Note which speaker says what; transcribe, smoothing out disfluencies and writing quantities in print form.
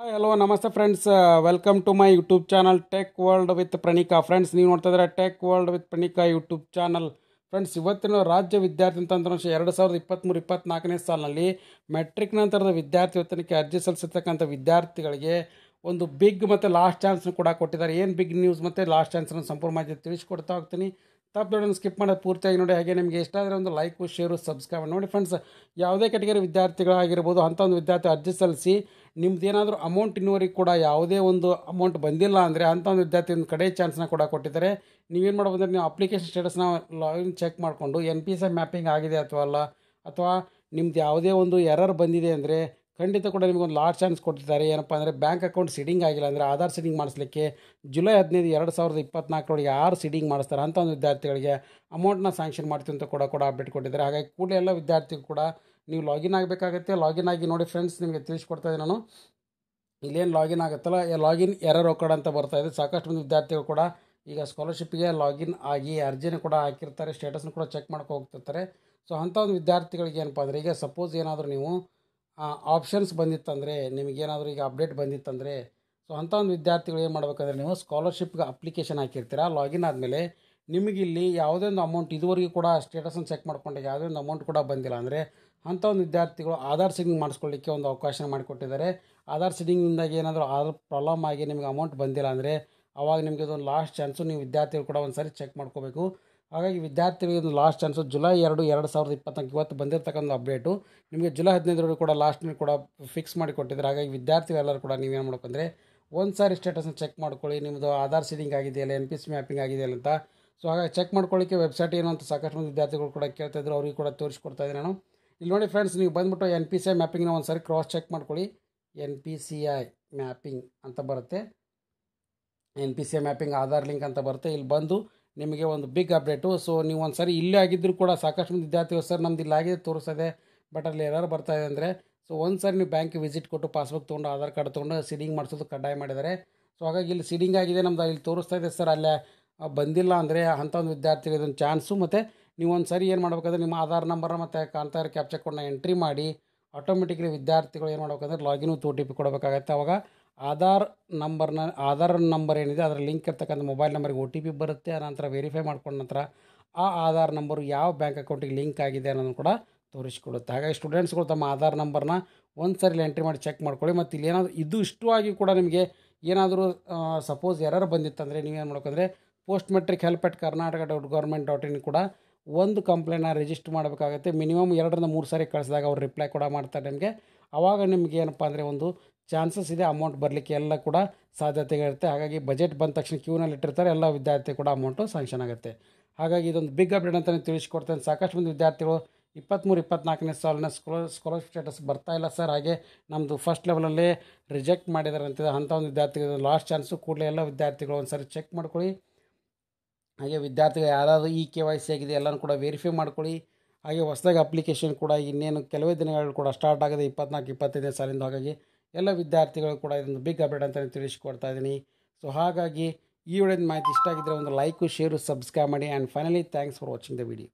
Speaker 1: Hi hello ನಮಸ್ತೆ friends, welcome to my YouTube channel tech world with Pranika. Friends, ನೀವು ನೋಡ್ತಾ ಇದ್ದಾರೆ tech world with Pranika YouTube channel. Friends, ಇವತ್ತಿನ ರಾಜ್ಯ ವಿದ್ಯಾರ್ಥಿ ತಂತ್ರಾಂಶ 2023-24ನೇ ಸಾಲಿನಲ್ಲಿ ಮೆಟ್ರಿಕ್ ನಂತರದ ವಿದ್ಯಾರ್ಥಿ ವೇತನಕ್ಕೆ ಅರ್ಜಿ ಸಲ್ಲಿಸತಕ್ಕಂಥ ವಿದ್ಯಾರ್ಥಿಗಳಿಗೆ ಒಂದು ಬಿಗ್ ಮತ್ತು ಲಾಸ್ಟ್ ಚಾನ್ಸ್ನ ಕೂಡ ಕೊಟ್ಟಿದ್ದಾರೆ. ಏನು ಬಿಗ್ ನ್ಯೂಸ್ ಮತ್ತು ಲಾಸ್ಟ್ ಚಾನ್ಸ್ನ ಸಂಪೂರ್ಣ ಮಾಹಿತಿ ತಿಳಿಸ್ಕೊಡ್ತಾ ಹೋಗ್ತೀನಿ. ತಪ್ಪು ಸ್ಕಿಪ್ ಮಾಡೋದು ಪೂರ್ತಿಯಾಗಿ ನೋಡಿ. ಹಾಗೆ ನಿಮಗೆ ಇಷ್ಟ ಆದರೆ ಒಂದು ಲೈಕು, ಶೇರು, ಸಬ್ಸ್ಕ್ರೈಬ್ ನೋಡಿ. ಫ್ರೆಂಡ್ಸ್, ಯಾವುದೇ ಕೆಟಗರಿ ವಿದ್ಯಾರ್ಥಿಗಳಾಗಿರ್ಬೋದು, ಅಂಥ ಒಂದು ವಿದ್ಯಾರ್ಥಿ ಅರ್ಜಿ ಸಲ್ಲಿಸಿ ನಿಮ್ದು ಏನಾದರೂ ಅಮೌಂಟ್ ಇನ್ನೂವರೆಗೆ ಕೂಡ ಯಾವುದೇ ಒಂದು ಅಮೌಂಟ್ ಬಂದಿಲ್ಲ ಅಂದರೆ ಅಂಥ ಒಂದು ವಿದ್ಯಾರ್ಥಿ ಒಂದು ಕಡೆ ಚಾನ್ಸ್ನ ಕೂಡ ಕೊಟ್ಟಿದ್ದಾರೆ. ನೀವೇನು ಮಾಡ್ಬೋದು ಅಂದರೆ, ನೀವು ಅಪ್ಲಿಕೇಶನ್ ಸ್ಟೇಟಸ್ನ ಲಾಗಿನ್ ಚೆಕ್ ಮಾಡಿಕೊಂಡು NPCI ಮ್ಯಾಪಿಂಗ್ ಆಗಿದೆ ಅಥವಾ ಅಲ್ಲ, ಅಥವಾ ನಿಮ್ದು ಯಾವುದೇ ಒಂದು ಎರರ್ ಬಂದಿದೆ ಅಂದರೆ ಖಂಡಿತ ಕೂಡ ನಿಮಗೊಂದು ಲಾಸ್ಟ್ ಚಾನ್ಸ್ ಕೊಟ್ಟಿದ್ದಾರೆ. ಏನಪ್ಪ ಅಂದರೆ, ಬ್ಯಾಂಕ್ ಅಕೌಂಟ್ ಸೀಡಿಂಗ್ ಆಗಿಲ್ಲ ಅಂದರೆ ಆಧಾರ್ ಸೀಡಿಂಗ್ ಮಾಡಿಸ್ಲಿಕ್ಕೆ ಜುಲೈ 15, 2024 ಯಾರು ಸೀಡಿಂಗ್ ಮಾಡಿಸ್ತಾರೆ ಅಂಥ ಒಂದು ವಿದ್ಯಾರ್ಥಿಗಳಿಗೆ ಅಮೌಂಟ್ನ ಸ್ಯಾಂಕ್ಷನ್ ಮಾಡ್ತೀವಿ ಅಂತ ಕೂಡ ಅಪ್ಡೇಟ್ ಕೊಟ್ಟಿದ್ದಾರೆ. ಹಾಗಾಗಿ ಕೂಡಲೇ ಎಲ್ಲ ವಿದ್ಯಾರ್ಥಿಗಳು ಕೂಡ ನೀವು ಲಾಗಿನ್ ಆಗಬೇಕಾಗುತ್ತೆ. ಲಾಗಿನ್ ಆಗಿ ನೋಡಿ ಫ್ರೆಂಡ್ಸ್, ನಿಮಗೆ ತಿಳಿಸ್ಕೊಡ್ತಾ ಇದ್ದೀನಿ ನಾನು. ಇಲ್ಲೇನು ಲಾಗಿನ್ ಆಗುತ್ತಲ್ಲ, ಲಾಗಿನ್ ಎರರ್ ಒಕ್ಕಡ ಅಂತ ಬರ್ತಾಯಿದೆ. ಸಾಕಷ್ಟು ಮಂದಿ ವಿದ್ಯಾರ್ಥಿಗಳು ಕೂಡ ಈಗ ಸ್ಕಾಲರ್ಶಿಪ್ಗೆ ಲಾಗಿನ್ ಆಗಿ ಅರ್ಜಿನ ಕೂಡ ಹಾಕಿರ್ತಾರೆ, ಸ್ಟೇಟಸ್ನ ಕೂಡ ಚೆಕ್ ಮಾಡ್ಕೊ ಹೋಗ್ತಿರ್ತಾರೆ. ಸೊ ಅಂಥ ಒಂದು ವಿದ್ಯಾರ್ಥಿಗಳಿಗೆ ಏನಪ್ಪ ಅಂದರೆ, ಈಗ ಸಪೋಸ್ ಏನಾದರೂ ನೀವು ಆಪ್ಷನ್ಸ್ ಬಂದಿತ್ತಂದರೆ, ನಿಮಗೇನಾದರೂ ಈಗ ಅಪ್ಡೇಟ್ ಬಂದಿತ್ತಂದರೆ, ಸೊ ಅಂಥ ಒಂದು ವಿದ್ಯಾರ್ಥಿಗಳು ಏನು ಮಾಡಬೇಕಂದ್ರೆ, ನೀವು ಸ್ಕಾಲರ್ಶಿಪ್ಗೆ ಅಪ್ಲಿಕೇಶನ್ ಹಾಕಿರ್ತೀರ. ಲಾಗಿನ್ ಆದಮೇಲೆ ನಿಮಗಿಲ್ಲಿ ಯಾವುದೇ ಒಂದು ಅಮೌಂಟ್ ಇದುವರೆಗೂ ಕೂಡ ಸ್ಟೇಟಸನ್ನು ಚೆಕ್ ಮಾಡ್ಕೊಂಡಾಗ ಯಾವುದೇ ಒಂದು ಅಮೌಂಟ್ ಕೂಡ ಬಂದಿಲ್ಲ ಅಂದರೆ ಅಂಥ ಒಂದು ವಿದ್ಯಾರ್ಥಿಗಳು ಆಧಾರ್ ಸೀಡಿಂಗ್ ಮಾಡಿಸ್ಕೊಳ್ಳಿಕ್ಕೆ ಒಂದು ಅವಕಾಶ ಮಾಡಿಕೊಟ್ಟಿದ್ದಾರೆ. ಆಧಾರ್ ಸೀಡಿಂಗಿಂದಾಗಿ ಏನಾದರೂ ಆಧಾರ್ ಪ್ರಾಬ್ಲಮ್ ಆಗಿ ನಿಮಗೆ ಅಮೌಂಟ್ ಬಂದಿಲ್ಲ ಅಂದರೆ ಆವಾಗ ನಿಮಗೆ ಅದೊಂದು ಲಾಸ್ಟ್ ಚಾನ್ಸು. ನೀವು ವಿದ್ಯಾರ್ಥಿಗಳು ಕೂಡ ಒಂದು ಸಾರಿ ಚೆಕ್ ಮಾಡ್ಕೋಬೇಕು. ಹಾಗಾಗಿ ವಿದ್ಯಾರ್ಥಿಗಳಿಗೆ ಒಂದು ಲಾಸ್ಟ್ ಚಾನ್ಸು ಜುಲೈ 2, 2024 ಇವತ್ತು ಬಂದಿರತಕ್ಕಂಥ ಅಪ್ಡೇಟು ನಿಮಗೆ ಜುಲೈ 15 ಕೂಡ ಲಾಸ್ಟ್ನಲ್ಲಿ ಕೂಡ ಫಿಕ್ಸ್ ಮಾಡಿ ಕೊಟ್ಟಿದ್ದಾರೆ. ಹಾಗಾಗಿ ವಿದ್ಯಾರ್ಥಿಗಳೆಲ್ಲರೂ ಕೂಡ ನೀವೇನು ಮಾಡ್ಬೇಕಂದ್ರೆ, ಒಂದು ಸಾರಿ ಸ್ಟೇಟಸ್ನ ಚೆಕ್ ಮಾಡ್ಕೊಳ್ಳಿ, ನಿಮ್ಮದು ಆಧಾರ್ ಸೀಡಿಂಗ್ ಆಗಿದೆಯಲ್ಲ, NPC ಮ್ಯಾಪಿಂಗ್ ಆಗಿದೆಯಲ್ಲ ಅಂತ. ಸೊ ಹಾಗಾಗಿ ಚೆಕ್ ಮಾಡ್ಕೊಳ್ಳಿಕ್ಕೆ ವೆಬ್ಸೈಟ್ ಏನು ಅಂತ ಸಾಕಷ್ಟು ಮಂದಿ ವಿದ್ಯಾರ್ಥಿಗಳು ಕೂಡ ಕೇಳ್ತಾಯಿದ್ರು, ಅವ್ರಿಗೆ ಕೂಡ ತೋರಿಸ್ಕೊಡ್ತಾ ಇದ್ದೀನಿ ನಾನು. ಇಲ್ಲಿ ನೋಡಿ ಫ್ರೆಂಡ್ಸ್, ನೀವು ಬಂದುಬಿಟ್ಟು NPCI ಮ್ಯಾಪಿಂಗ್ನ ಒಂದು ಸಾರಿ ಕ್ರಾಸ್ ಚೆಕ್ ಮಾಡ್ಕೊಳ್ಳಿ. NPCI ಮ್ಯಾಪಿಂಗ್ ಅಂತ ಬರುತ್ತೆ, NPCI ಮ್ಯಾಪಿಂಗ್ ಆಧಾರ್ ಲಿಂಕ್ ಅಂತ ಬರುತ್ತೆ. ಇಲ್ಲಿ ಬಂದು ನಿಮಗೆ ಒಂದು ಬಿಗ್ ಅಪ್ಡೇಟು. ಸೊ ನೀವು ಒಂದು ಸಾರಿ ಇಲ್ಲೇ ಆಗಿದ್ದರೂ ಕೂಡ ಸಾಕಷ್ಟು ಮಂದಿ ವಿದ್ಯಾರ್ಥಿಗಳು, ಸರ್ ನಮ್ದು ಇಲ್ಲಾಗಿದೆ ತೋರಿಸ್ತದೆ, ಬಟ್ ಅಲ್ಲಿ ಎರರ್ ಬರ್ತಾಯಿದೆ ಅಂದರೆ, ಸೊ ಒಂದು ಸಾರಿ ನೀವು ಬ್ಯಾಂಕಿಗೆ ವಿಸಿಟ್ ಕೊಟ್ಟು ಪಾಸ್ಬುಕ್ ತೊಗೊಂಡು ಆಧಾರ್ ಕಾರ್ಡ್ ತೊಗೊಂಡು ಸೀಡಿಂಗ್ ಮಾಡಿಸೋದು ಕಡ್ಡಾಯ ಮಾಡಿದ್ದಾರೆ. ಸೊ ಹಾಗಾಗಿ ಇಲ್ಲಿ ಸೀಡಿಂಗ್ ಆಗಿದೆ ನಮ್ದು, ಇಲ್ಲಿ ತೋರಿಸ್ತಾ ಇದೆ ಸರ್, ಅಲ್ಲೇ ಬಂದಿಲ್ಲ ಅಂದರೆ ಅಂಥ ಒಂದು ವಿದ್ಯಾರ್ಥಿಗಳಿಗೆ ಇದೊಂದು ಚಾನ್ಸು. ಮತ್ತು ನೀವು ಒಂದು ಸಾರಿ ಏನು ಮಾಡಬೇಕಂದ್ರೆ, ನಿಮ್ಮ ಆಧಾರ್ ನಂಬರ್ನ ಮತ್ತು ಕಾಂತಾರ ಕ್ಯಾಪ್ಚಾ ಕೋಡ್ನ ಎಂಟ್ರಿ ಮಾಡಿ ಆಟೋಮೆಟಿಕ್ಲಿ ವಿದ್ಯಾರ್ಥಿಗಳು ಏನು ಮಾಡಬೇಕಂದ್ರೆ ಲಾಗಿನ್ ವಿತ್ OTP ಕೊಡಬೇಕಾಗತ್ತೆ. ಆವಾಗ ಆಧಾರ್ ನಂಬರ್ ಏನಿದೆ ಅದರ ಲಿಂಕ್ ಇರ್ತಕ್ಕಂಥ ಮೊಬೈಲ್ ನಂಬರ್ಗೆ OTP ಬರುತ್ತೆ. ಆನಂತರ ವೆರಿಫೈ ಮಾಡ್ಕೊಂಡ ನಂತರ ಆ ಆಧಾರ್ ನಂಬರು ಯಾವ ಬ್ಯಾಂಕ್ ಅಕೌಂಟಿಗೆ ಲಿಂಕ್ ಆಗಿದೆ ಅನ್ನೋದನ್ನು ಕೂಡ ತೋರಿಸ್ಕೊಡುತ್ತೆ. ಹಾಗಾಗಿ ಸ್ಟೂಡೆಂಟ್ಸ್ಗಳು ತಮ್ಮ ಆಧಾರ್ ನಂಬರ್ನ ಒಂದು ಸಾರಿ ಎಂಟ್ರಿ ಮಾಡಿ ಚೆಕ್ ಮಾಡ್ಕೊಳ್ಳಿ. ಮತ್ತು ಇಲ್ಲಿ ಏನಾದರೂ ಇಷ್ಟು ಕೂಡ ನಿಮಗೆ ಏನಾದರೂ ಸಪೋಸ್ ಎರರ್ ಬಂದಿತ್ತಂದರೆ ನೀವೇನು ಮಾಡ್ಬೇಕಂದ್ರೆ, ಪೋಸ್ಟ್ ಮೆಟ್ರಿಕ್ help@karnataka.government.in ಕೂಡ ಒಂದು ಕಂಪ್ಲೇಂಟ್ನ ರಿಜಿಸ್ಟರ್ ಮಾಡಬೇಕಾಗುತ್ತೆ. ಮಿನಿಮಮ್ 2 ರಿಂದ 3 ಸಾರಿ ಕಳಿಸಿದಾಗ ಅವ್ರು ರಿಪ್ಲೈ ಕೂಡ ಮಾಡ್ತಾರೆ ನಿಮಗೆ. ಆವಾಗ ನಿಮಗೆ ಏನಪ್ಪ ಅಂದರೆ ಒಂದು ಚಾನ್ಸಸ್ ಇದೆ ಅಮೌಂಟ್ ಬರಲಿಕ್ಕೆ, ಎಲ್ಲ ಕೂಡ ಸಾಧ್ಯತೆಗಳಿರುತ್ತೆ. ಹಾಗಾಗಿ ಬಜೆಟ್ ಬಂದ ತಕ್ಷಣ ಕ್ಯೂನಲ್ಲಿ ಇಟ್ಟಿರ್ತಾರೆ, ಎಲ್ಲ ವಿದ್ಯಾರ್ಥಿ ಕೂಡ ಅಮೌಂಟು ಸ್ಯಾಂಕ್ಷನ್ ಆಗುತ್ತೆ. ಹಾಗಾಗಿ ಇದೊಂದು ಬಿಗ್ ಅಪ್ಡೇಟ್ ಅಂತಲೇ ತಿಳಿಸ್ಕೊಡ್ತೇನೆ. ಸಾಕಷ್ಟು ಮಂದಿ ವಿದ್ಯಾರ್ಥಿಗಳು 23-24ನೇ ಸಾಲಿನ ಸ್ಕಾಲರ್ಶಿಪ್ ಸ್ಟೇಟಸ್ ಬರ್ತಾ ಇಲ್ಲ ಸರ್, ಹಾಗೆ ನಮ್ಮದು ಫಸ್ಟ್ ಲೆವೆಲಲ್ಲೇ ರಿಜೆಕ್ಟ್ ಮಾಡಿದ್ದಾರೆ ಅಂತಿದೆ. ಅಂಥ ಒಂದು ವಿದ್ಯಾರ್ಥಿಗಳು ಲಾಸ್ಟ್ ಚಾನ್ಸು. ಕೂಡಲೇ ಎಲ್ಲ ವಿದ್ಯಾರ್ಥಿಗಳು ಒಂದು ಸಾರಿ ಚೆಕ್ ಮಾಡ್ಕೊಳ್ಳಿ. ಹಾಗೆ ವಿದ್ಯಾರ್ಥಿಗಳು ಯಾರಾದರೂ KYC ಆಗಿದೆ ಎಲ್ಲನೂ ಕೂಡ ವೆರಿಫೈ ಮಾಡ್ಕೊಳ್ಳಿ. ಹಾಗೆ ಹೊಸದಾಗಿ ಅಪ್ಲಿಕೇಶನ್ ಕೂಡ ಇನ್ನೇನು ಕೆಲವೇ ದಿನಗಳು ಕೂಡ ಸ್ಟಾರ್ಟ್ ಆಗಿದೆ 24-25ನೇ ಸಾಲಿಂದ. ಹಾಗಾಗಿ ಎಲ್ಲ ವಿದ್ಯಾರ್ಥಿಗಳು ಕೂಡ ಇದೊಂದು ಬಿಗ್ ಅಪ್ಡೇಟ್ ಅಂತಲೇ ತಿಳಿಸ್ಕೊಡ್ತಾ ಇದ್ದೀನಿ. ಸೊ ಹಾಗಾಗಿ ಈ ವಿಡಿಯೋದ ಮಾಹಿತಿ ಇಷ್ಟ ಆಗಿದ್ದರೆ ಒಂದು ಲೈಕು, ಶೇರು, ಸಬ್ಸ್ಕ್ರೈಬ್ ಮಾಡಿ. And finally thanks for watching the video.